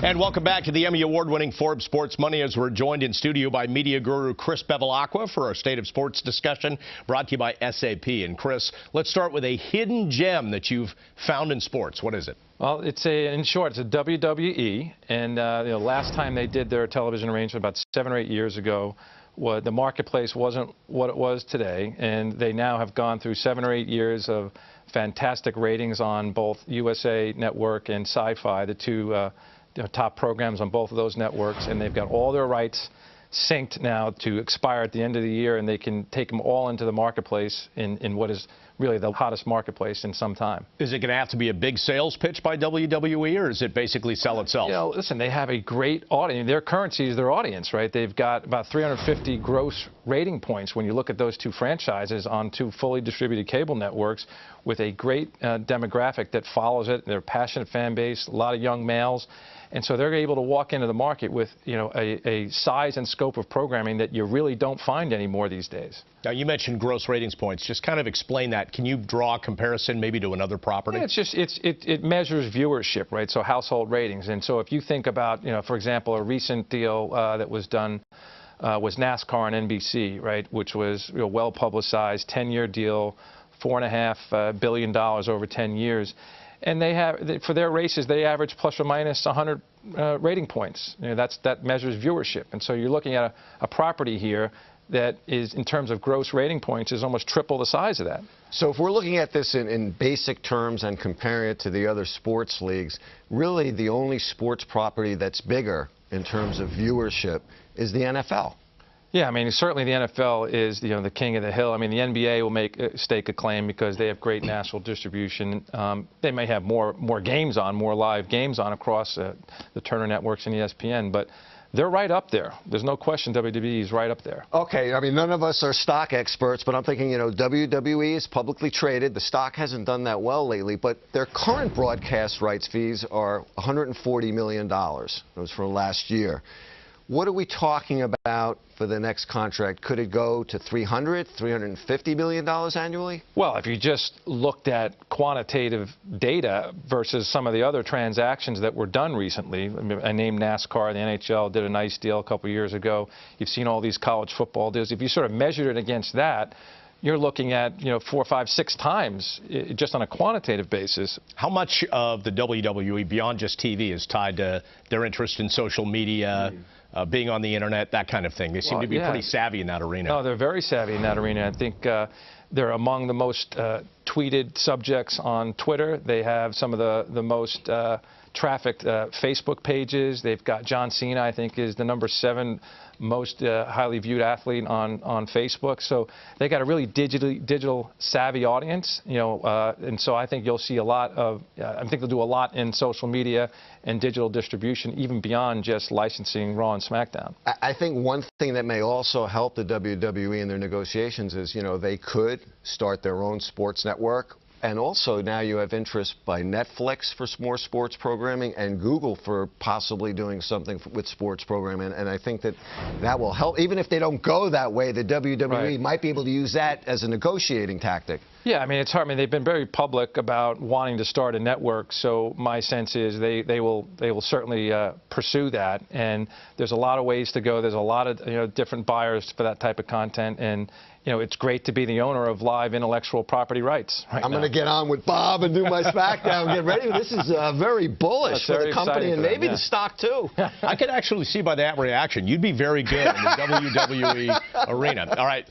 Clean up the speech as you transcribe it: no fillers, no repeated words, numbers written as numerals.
And welcome back to the Emmy Award-winning Forbes Sports Money, as we're joined in studio by media guru Chris Bevilvacqua for our State of Sports discussion, brought to you by SAP. And Chris, let's start with a hidden gem that you've found in sports. What is it? Well, in short, it's a WWE, and last time they did their television arrangement about 7 or 8 years ago, the marketplace wasn't what it was today, and they now have gone through 7 or 8 years of fantastic ratings on both USA Network and Sci-Fi, the two top programs on both of those networks, and they've got all their rights synced now to expire at the end of the year, and they can take them all into the marketplace in what is really the hottest marketplace in some time. Is it going to have to be a big sales pitch by WWE, or is it basically sell itself? You know, listen, they have a great audience. Their currency is their audience, right? They've got about 350 gross rating points when you look at those two franchises on two fully distributed cable networks with a great demographic that follows it. They're a passionate fan base, a lot of young males. And so they're able to walk into the market with, a size and scope of programming that you really don't find anymore these days. Now, you mentioned gross ratings points. Just kind of explain that. Can you draw a comparison maybe to another property? Yeah, it measures viewership, right? So household ratings. And so if you think about, for example, a recent deal that was done was NASCAR on NBC, right, which was well publicized, 10-year deal, $4.5 billion over 10 years. And they have, for their races, they average plus or minus 100 rating points. That measures viewership. And so you're looking at a property here that is, in terms of gross rating points, is almost triple the size of that. So if we're looking at this in basic terms and comparing it to the other sports leagues, really the only sports property that's bigger in terms of viewership is the NFL. Yeah, I mean, certainly the NFL is, the king of the hill. I mean, the NBA will stake a claim because they have great national distribution. They may have more games on, more live games on across the Turner networks and ESPN, but they're right up there. There's no question WWE is right up there. Okay, I mean, none of us are stock experts, but I'm thinking, WWE is publicly traded. The stock hasn't done that well lately, but their current broadcast rights fees are $140 million. That was from last year. What are we talking about for the next contract? Could it go to $350 million annually? Well, if you just looked at quantitative data versus some of the other transactions that were done recently, I named NASCAR, the NHL did a nice deal a couple years ago. You've seen all these college football deals. If you sort of measured it against that, you're looking at 4, 5, 6 times just on a quantitative basis. How much of the WWE beyond just TV is tied to their interest in social media? Being on the internet, that kind of thing. They seem to be pretty savvy in that arena. No, they're very savvy in that arena. I think they're among the most tweeted subjects on Twitter. They have some of the most trafficked Facebook pages. They've got John Cena, I think, is the number 7 most highly viewed athlete on Facebook. So they got a really digital savvy audience, and so I think you'll see a lot of, I think they'll do a lot in social media and digital distribution, even beyond just licensing Raw and SmackDown. I think one thing that may also help the WWE in their negotiations is, they could start their own sports network. And also now you have interest by Netflix for more sports programming and Google for possibly doing something with sports programming. And I think that will help. Even if they don't go that way, the WWE might be able to use that as a negotiating tactic. Yeah, I mean, it's hard. I mean, they've been very public about wanting to start a network. So my sense is they will certainly pursue that. And there's a lot of ways to go. There's a lot of different buyers for that type of content. And it's great to be the owner of live intellectual property rights. I'm going to get on with Bob and do my SmackDown. Get ready. This is very bullish for the company and maybe the stock, too. I could actually see by that reaction, you'd be very good in the WWE arena. All right.